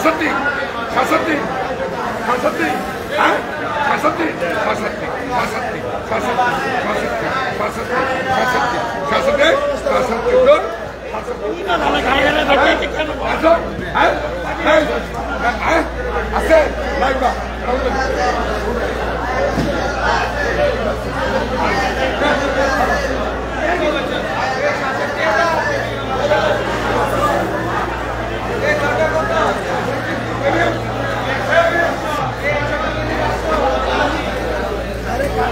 66 66 66 হ্যাঁ 66 66 66 আছে লাইবা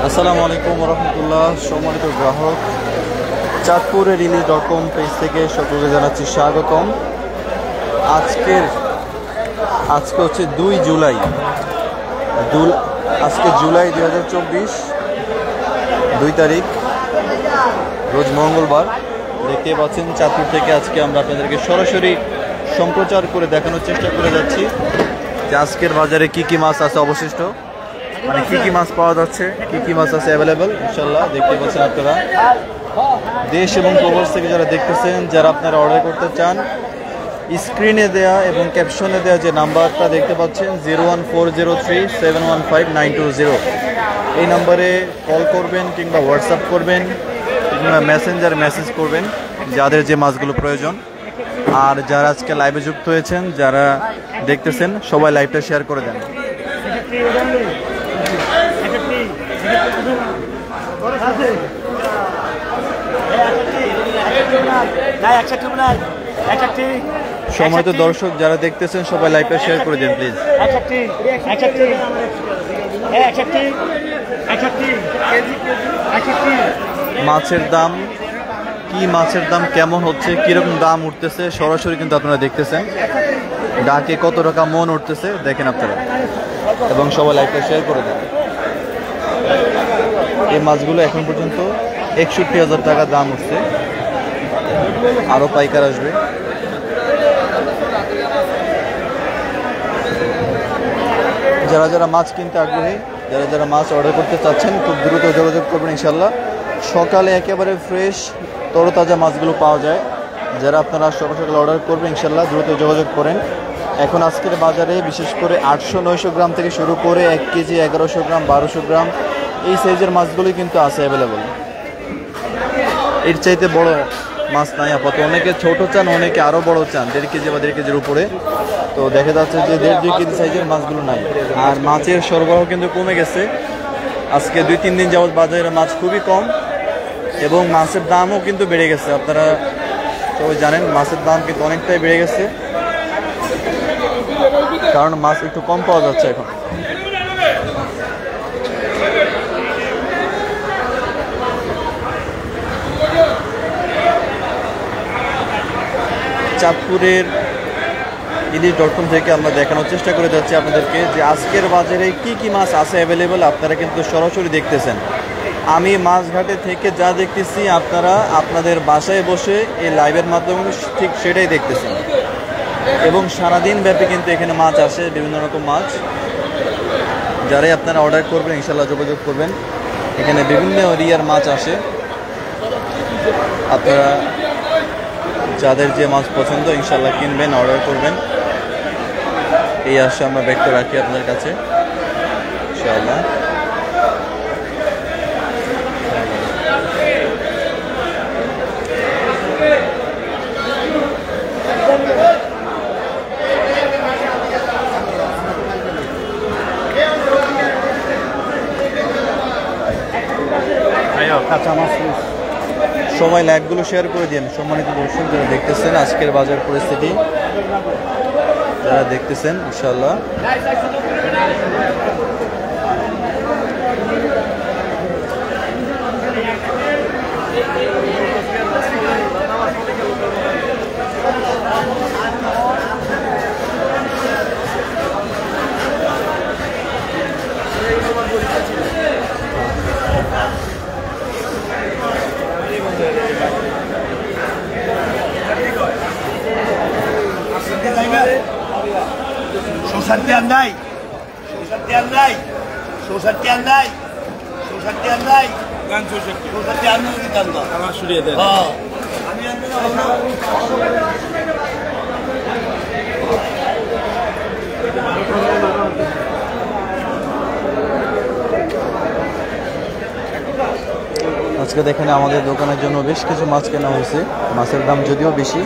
আসসালামু আলাইকুম রহমতুল্লাহ। সম্মানিত গ্রাহক, চাঁদপুরের রিলিজ.com পেজ থেকে সকলকে জানাচ্ছি স্বাগতম। আজকে হচ্ছে 2 জুলাই, আজকে জুলাই 2024, 2 তারিখ, রোজ মঙ্গলবার। দেখতে পাচ্ছেন চাঁদপুর থেকে আজকে আমরা আপনাদেরকে সরাসরি সম্প্রচার করে দেখানোর চেষ্টা করে যাচ্ছি যে আজকের বাজারে কি কি মাছ আছে অবশিষ্ট, মানে কি কি মাছ পাওয়া যাচ্ছে, কি কি মাছ আছে অ্যাভেলেবেল ইনশাল্লাহ। দেখতে পাচ্ছেন আপনারা দেশ এবং প্রবাস থেকে যারা দেখতেছেন, যারা আপনারা অর্ডার করতে চান, স্ক্রিনে দেয়া এবং ক্যাপশনে দেয়া যে নাম্বারটা দেখতে পাচ্ছেন 01403715920, এই নাম্বারে কল করবেন কিংবা হোয়াটসঅ্যাপ করবেন কিংবা মেসেঞ্জারে মেসেজ করবেন যাদের যে মাছগুলো প্রয়োজন। আর যারা আজকে লাইভে যুক্ত হয়েছেন, যারা দেখতেছেন, সবাই লাইভটা শেয়ার করে দেন। সময় তো দর্শক যারা দেখতেছেন সবাই লাইভটা শেয়ার করে দেন প্লিজ। মাছের দাম কি, মাছের দাম কেমন হচ্ছে, কিরকম দাম উঠতেছে সরাসরি কিন্তু আপনারা দেখতেছেন। ডাকে কত টাকা মন উঠতেছে দেখেন আপনারা, এবং সবাই লাইভটা শেয়ার করে দেন। এই মাছগুলো এখন পর্যন্ত 61,000 টাকা দাম উঠছে, আরও পাইকার আসবে। যারা যারা মাছ কিনতে আগ্রহী, যারা যারা মাছ অর্ডার করতে চাচ্ছেন, খুব দ্রুত যোগাযোগ করবেন ইনশাল্লাহ। সকালে একেবারে ফ্রেশ তরতাজা মাছগুলো পাওয়া যায়। যারা আপনারা সকাল সকাল অর্ডার করবেন ইনশাল্লাহ দ্রুত যোগাযোগ করেন। এখন আজকের বাজারে বিশেষ করে 800-900 গ্রাম থেকে শুরু করে 1 কেজি, 1100 গ্রাম, 1200 গ্রাম এই সাইজের মাছগুলোই কিন্তু আছে অ্যাভেলেবল। এর চাইতে বড় মাছ নাই আপাতত। অনেকে ছোট চান, অনেকে আরও বড় চান, 1.5 কেজি বা 1.5 কেজির উপরে। তো দেখা যাচ্ছে যে 1.5-2 কেজি সাইজের মাছগুলো নাই। আর মাছের সরবরাহ কিন্তু কমে গেছে। আজকে 2-3 দিন যাবৎ বাজারে মাছ খুবই কম এবং মাছের দামও কিন্তু বেড়ে গেছে। আপনারা সবাই জানেন মাছের দাম কিন্তু অনেকটাই বেড়ে গেছে, কারণ মাছ একটু কম পাওয়া যাচ্ছে এখন। চাঁদপুরের রিলিজ.com থেকে আমরা দেখানোর চেষ্টা করে যাচ্ছি আপনাদেরকে যে আজকের বাজারে কি কি মাছ আছে অ্যাভেলেবেল। আপনারা কিন্তু সরাসরি দেখতেছেন। আমি মাছঘাটে থেকে যা দেখতেছি আপনারা আপনাদের বাসায় বসে এই লাইভের মাধ্যমে ঠিক সেটাই দেখতেছেন। এবং সারাদিন ব্যাপী কিন্তু এখানে মাছ আসে, বিভিন্ন রকম মাছ। যারাই আপনারা অর্ডার করবেন ইনশাল্লাহ যোগাযোগ করবেন। এখানে বিভিন্ন এরিয়ার মাছ আসে। আপনারা যাদের যে মাছ পছন্দ ইনশাল্লাহ কিনবেন, অর্ডার করবেন, এই আশা আমরা ব্যক্ত রাখি আপনাদের কাছে ইনশাআল্লাহ। সবাই লাইভগুলো শেয়ার করে দিন। সম্মানিত দর্শক যারা দেখতেছেন আজকের বাজার পরিস্থিতি, যারা দেখতেছেন ইনশাআল্লাহ Susati andai, Susati andai, Susati andai, Susati andai. Kan Susati. Susati andai di kantor. Awas sudah ada. Oh. Kami andai. আজকে দেখেন আমাদের দোকানের জন্য বেশ কিছু মাছ কেনা হয়েছে। মাছের দাম যদিও বেশি।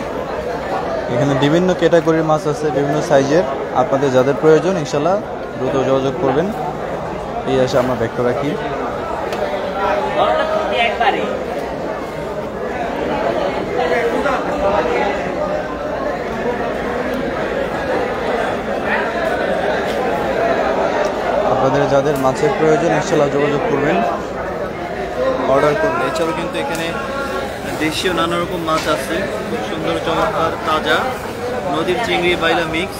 এখানে বিভিন্ন ক্যাটাগরির মাছ আছে, বিভিন্ন সাইজের। আপনাদের যাদের প্রয়োজন ইনশাল্লাহ দ্রুত যোগাযোগ করবেন। এই আশা আমরা ব্যক্ত রাখি। আপনাদের যাদের মাছের প্রয়োজন ইনশাল্লাহ যোগাযোগ করবেন, অর্ডার করবেন। এছাড়াও কিন্তু এখানে দেশীয় নানা রকম মাছ আছে, খুব সুন্দর চমৎকার তাজা নদীর চিংড়ি বাইলা মিক্স।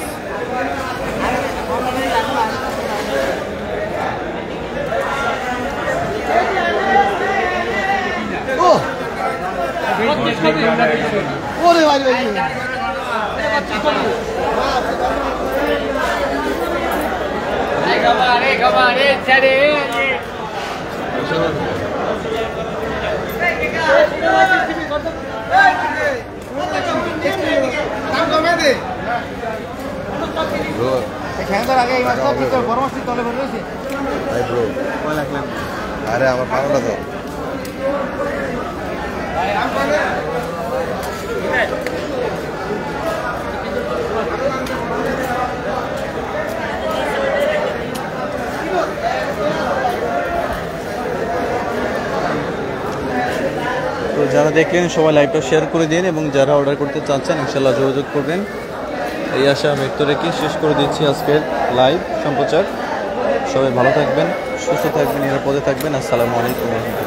আরে আমার পাগলটা তো তো যারা দেখলেন সবাই লাইভটা শেয়ার করে দিন এবং যারা অর্ডার করতে চাচ্ছেন ইনশাল্লাহ যোগাযোগ করবেন। এই আশা ব্যক্ত রেখে শেষ করে দিচ্ছি আজকের লাইভ সম্প্রচার। সবাই ভালো থাকবেন, সুস্থ থাকবেন, নিরাপদে থাকবেন। আসসালামু আলাইকুম।